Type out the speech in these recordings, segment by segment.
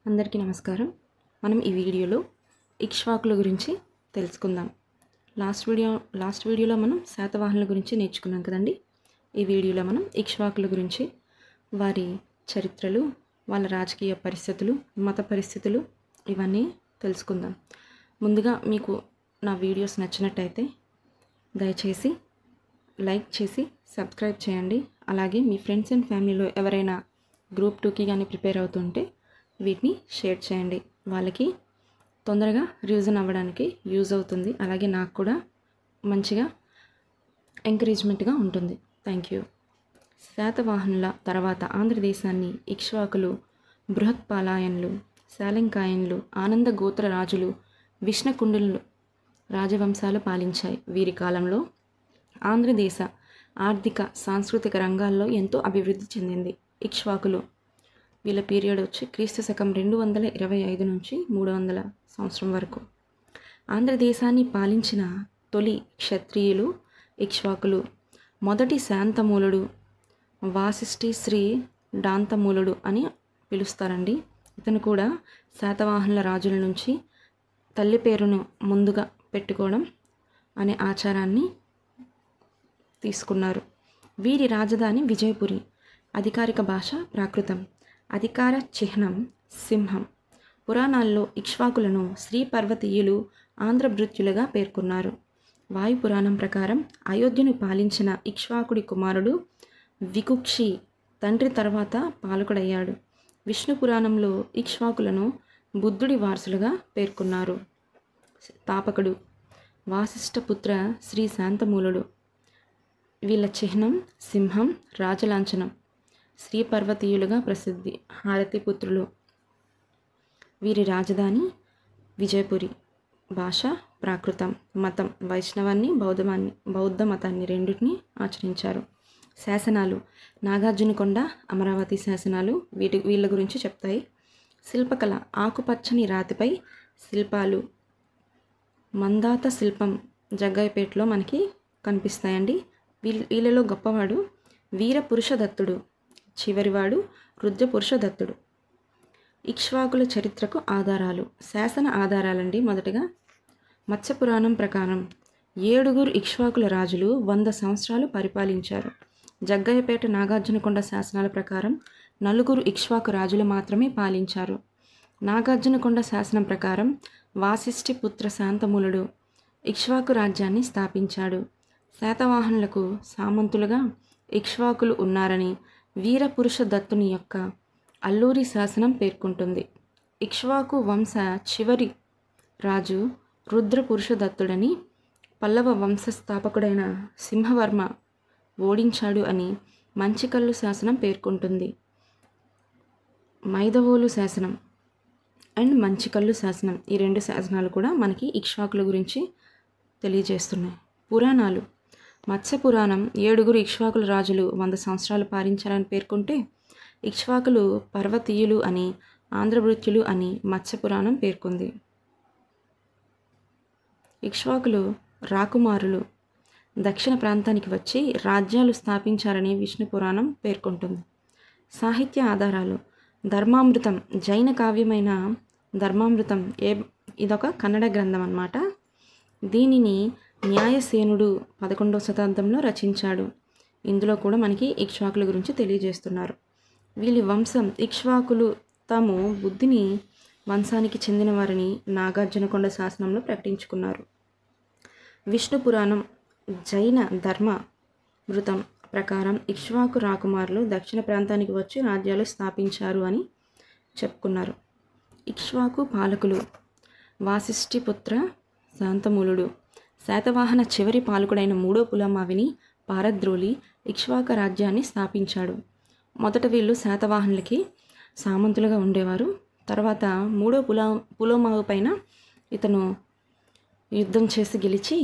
అందరికీ నమస్కారం. మనం ఈ వీడియోలో ఇక్ష్వాకుల గురించి తెలుసుకుందాం. లాస్ట్ వీడియోలో మనం శాతవాహనుల గురించి నేర్చుకున్నాం కదండి. ఈ వీడియోలో మనం ఇక్ష్వాకుల గురించి, వారి చరిత్రలు, వాళ్ళ రాజకీయ పరిస్థితులు, మత పరిస్థితులు ఇవన్నీ తెలుసుకుందాం. ముందుగా మీకు నా వీడియోస్ నచ్చినట్టయితే దయచేసి లైక్ చేసి సబ్స్క్రైబ్ చేయండి. అలాగే మీ ఫ్రెండ్స్ అండ్ ఫ్యామిలీలో ఎవరైనా గ్రూప్ 2కి కానీ ప్రిపేర్ అవుతుంటే వీటిని షేర్ చేయండి. వాళ్ళకి తొందరగా రివిజన్ అవ్వడానికి యూజ్ అవుతుంది. అలాగే నాకు కూడా మంచిగా ఎంకరేజ్మెంట్గా ఉంటుంది. Thank you. శాతవాహనుల తర్వాత ఆంధ్రదేశాన్ని ఇక్ష్వాకులు, బృహత్పాలాయన్లు, శాలంకాయన్లు, ఆనంద గోత్ర రాజులు, విష్ణుకుండులు రాజవంశాలు పాలించాయి. వీరి కాలంలో ఆంధ్రదేశ ఆర్థిక సాంస్కృతిక రంగాల్లో ఎంతో అభివృద్ధి చెందింది. ఇక్ష్వాకులు వీళ్ళ పీరియడ్ వచ్చి క్రీస్తు శకం 225 నుంచి 300 సంవత్సరం వరకు. ఆంధ్రదేశాన్ని పాలించిన తొలి క్షత్రియులు ఇక్ష్వాకులు. మొదటి శాంతమూలుడు వాసిష్ఠి శ్రీ డాంతమూలుడు అని పిలుస్తారండి. ఇతను కూడా శాతవాహనుల రాజుల నుంచి తల్లి పేరును ముందుగా పెట్టుకోవడం అనే ఆచారాన్ని తీసుకున్నారు. వీరి రాజధాని విజయపురి. అధికారిక భాష ప్రాకృతం. అధికార చిహ్నం సింహం. పురాణాల్లో ఇక్ష్వాకులను శ్రీ పర్వతీయులు, ఆంధ్రభృత్యులుగా పేర్కొన్నారు. వాయు పురాణం ప్రకారం అయోధ్యను పాలించిన ఇక్ష్వాకుడి కుమారుడు వికుక్షి తండ్రి తర్వాత పాలకుడయ్యాడు. విష్ణు పురాణంలో ఇక్ష్వాకులను బుద్ధుడి వారసులుగా పేర్కొన్నారు. తాపకుడు వాసిష్ఠపుత్ర శ్రీ శాంతమూలుడు. వీళ్ళ చిహ్నం సింహం, రాజలాంఛనం. శ్రీ పర్వతీయులుగా ప్రసిద్ధి. హారతిపుత్రులు. వీరి రాజధాని విజయపురి. భాష ప్రాకృతం. మతం వైష్ణవాన్ని, బౌద్ధ మతాన్ని రెండింటినీ ఆచరించారు. శాసనాలు నాగార్జునకొండ, అమరావతి శాసనాలు వీళ్ళ గురించి చెప్తాయి. శిల్పకళ ఆకుపచ్చని రాతిపై శిల్పాలు. మందాత శిల్పం జగ్గయ్యపేటలో మనకి కనిపిస్తాయండి. వీళ్ళలో గొప్పవాడు వీరపురుషదత్తుడు, చివరివాడు రుద్రపురుషదత్తుడు. ఇక్ష్వాకుల చరిత్రకు ఆధారాలు. శాసన ఆధారాలండి. మొదటగా మత్స్యపురాణం ప్రకారం 7 ఇక్ష్వాకుల రాజులు 100 సంవత్సరాలు పరిపాలించారు. జగ్గయ్యపేట నాగార్జునకొండ శాసనాల ప్రకారం 4 ఇక్ష్వాకు రాజులు మాత్రమే పాలించారు. నాగార్జునకొండ శాసనం ప్రకారం వాసిష్ఠి పుత్ర శాంతమూలుడు ఇక్ష్వాకు రాజ్యాన్ని స్థాపించాడు. శాతవాహనులకు సామంతులుగా ఇక్ష్వాకులు ఉన్నారని వీరపురుష దత్తుని యొక్క అల్లూరి శాసనం పేర్కొంటుంది. ఇక్ష్వాకు వంశ చివరి రాజు రుద్రపురుషదత్తుడని, పల్లవ వంశస్థాపకుడైన సింహవర్మ ఓడించాడు అని మంచికల్లు శాసనం పేర్కొంటుంది. మైదవోలు శాసనం అండ్ మంచికల్లు శాసనం, ఈ 2 శాసనాలు కూడా మనకి ఇక్ష్వాకుల గురించి తెలియజేస్తున్నాయి. పురాణాలు. మత్స్యపురాణం 7 ఇక్ష్వాకుల రాజులు 100 సంవత్సరాలు పాలించారని పేర్కొంటే, ఇక్ష్వాకులు పర్వతీయులు అని, ఆంధ్రభృత్యులు అని మత్స్యపురాణం పేర్కొంది. ఇక్ష్వాకులు రాకుమారులు దక్షిణ ప్రాంతానికి వచ్చి రాజ్యాలు స్థాపించారని విష్ణు పురాణం పేర్కొంటుంది. సాహిత్య ఆధారాలు. ధర్మామృతం జైన కావ్యమైన ధర్మామృతం ఇదొక కన్నడ గ్రంథం అన్నమాట. దీనిని న్యాయసేనుడు 11వ శతాబ్దంలో రచించాడు. ఇందులో కూడా మనకి ఇక్ష్వాకుల గురించి తెలియజేస్తున్నారు. వీళ్ళ వంశం ఇక్ష్వాకులు తాము బుద్ధిని వంశానికి చెందిన వారిని నాగార్జునకొండ శాసనంలో ప్రకటించుకున్నారు. విష్ణు పురాణం జైన ధర్మామృతం ప్రకారం ఇక్ష్వాకు రాకుమారులు దక్షిణ ప్రాంతానికి వచ్చి రాజ్యాలు స్థాపించారు అని చెప్పుకున్నారు. ఇక్ష్వాకు పాలకులు. వాసిష్ఠి పుత్ర శాంతమూలుడు శాతవాహన చివరి పాలకుడైన 3వ పులమావిని పారద్రోలి ఇక్ష్వాక రాజ్యాన్ని స్థాపించాడు. మొదట వీళ్ళు శాతవాహనులకి సామంతులుగా ఉండేవారు. తర్వాత 3వ పులోమావు పైన ఇతను యుద్ధం చేసి గెలిచి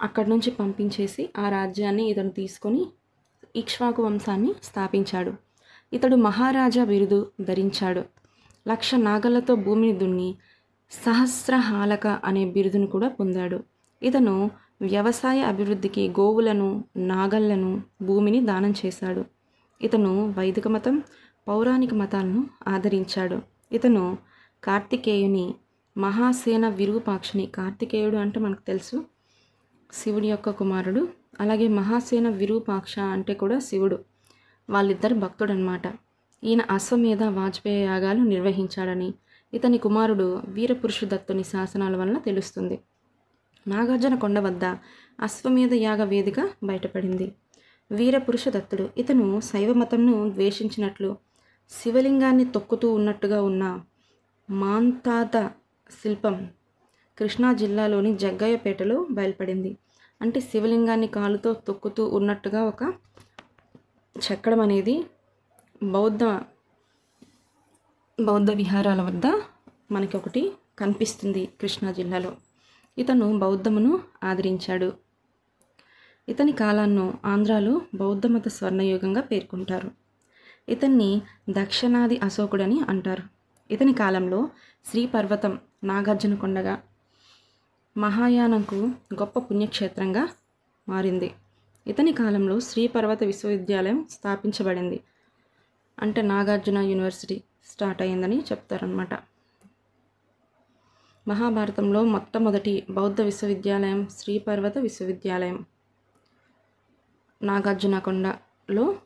అక్కడి నుంచి పంపించేసి ఆ రాజ్యాన్ని ఇతను తీసుకొని ఇక్ష్వాకు వంశాన్ని స్థాపించాడు. ఇతడు మహారాజా బిరుదు ధరించాడు. 1,00,000 నాగళ్లతో భూమిని దున్ని సహస్రహాలక అనే బిరుదును కూడా పొందాడు. ఇతను వ్యవసాయ అభివృద్ధికి గోవులను, నాగళ్లను, భూమిని దానం చేశాడు. ఇతను వైదిక మతం, పౌరాణిక మతాలను ఆదరించాడు. ఇతను కార్తికేయుని మహాసేన విరూపాక్షిని, కార్తికేయుడు అంటే మనకు తెలుసు శివుడి యొక్క కుమారుడు, అలాగే మహాసేన విరూపాక్ష అంటే కూడా శివుడు, వాళ్ళిద్దరు భక్తుడనమాట. ఈయన అశ్వమేధ వాజపేయ యాగాలు నిర్వహించాడని ఇతని కుమారుడు వీరపురుషదత్తుని శాసనాల వలన తెలుస్తుంది. నాగార్జున కొండ వద్ద అశ్వమేధ యాగ వేదిక బయటపడింది. వీరపురుషదత్తుడు ఇతను శైవ మతంను ద్వేషించినట్లు శివలింగాన్ని తొక్కుతూ ఉన్నట్టుగా ఉన్న మాంతాత శిల్పం కృష్ణా జిల్లాలోని జగ్గయ్యపేటలో బయలుపడింది. అంటే శివలింగాన్ని కాలుతో తొక్కుతూ ఉన్నట్టుగా ఒక చెక్కడం అనేది బౌద్ధ విహారాల వద్ద మనకి ఒకటి కనిపిస్తుంది కృష్ణా జిల్లాలో. ఇతను బౌద్ధమును ఆదరించాడు. ఇతని కాలాన్ని ఆంధ్రాలో బౌద్ధమత స్వర్ణయుగంగా పేర్కొంటారు. ఇతన్ని దక్షిణాది అశోకుడని అంటారు. ఇతని కాలంలో శ్రీపర్వతం నాగార్జున కొండగా మహాయానంకు గొప్ప పుణ్యక్షేత్రంగా మారింది. ఇతని కాలంలో శ్రీపర్వత విశ్వవిద్యాలయం స్థాపించబడింది. అంటే నాగార్జున యూనివర్సిటీ స్టార్ట్ అయ్యిందని చెప్తారనమాట. మహాభారతంలో మొట్టమొదటి బౌద్ధ విశ్వవిద్యాలయం శ్రీపర్వత విశ్వవిద్యాలయం నాగార్జున కొండలో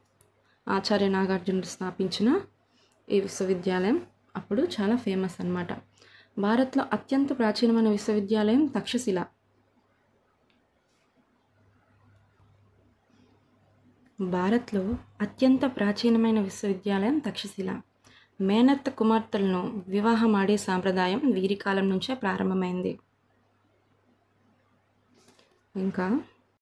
ఆచార్య నాగార్జునుడు స్థాపించిన ఈ విశ్వవిద్యాలయం అప్పుడు చాలా ఫేమస్ అన్నమాట. భారత్లో అత్యంత ప్రాచీనమైన విశ్వవిద్యాలయం తక్షశిల. భారత్లో అత్యంత ప్రాచీనమైన విశ్వవిద్యాలయం తక్షశిల. మేనత్త కుమార్తెలను వివాహమాడే సాంప్రదాయం వీరి కాలం నుంచే ప్రారంభమైంది. ఇంకా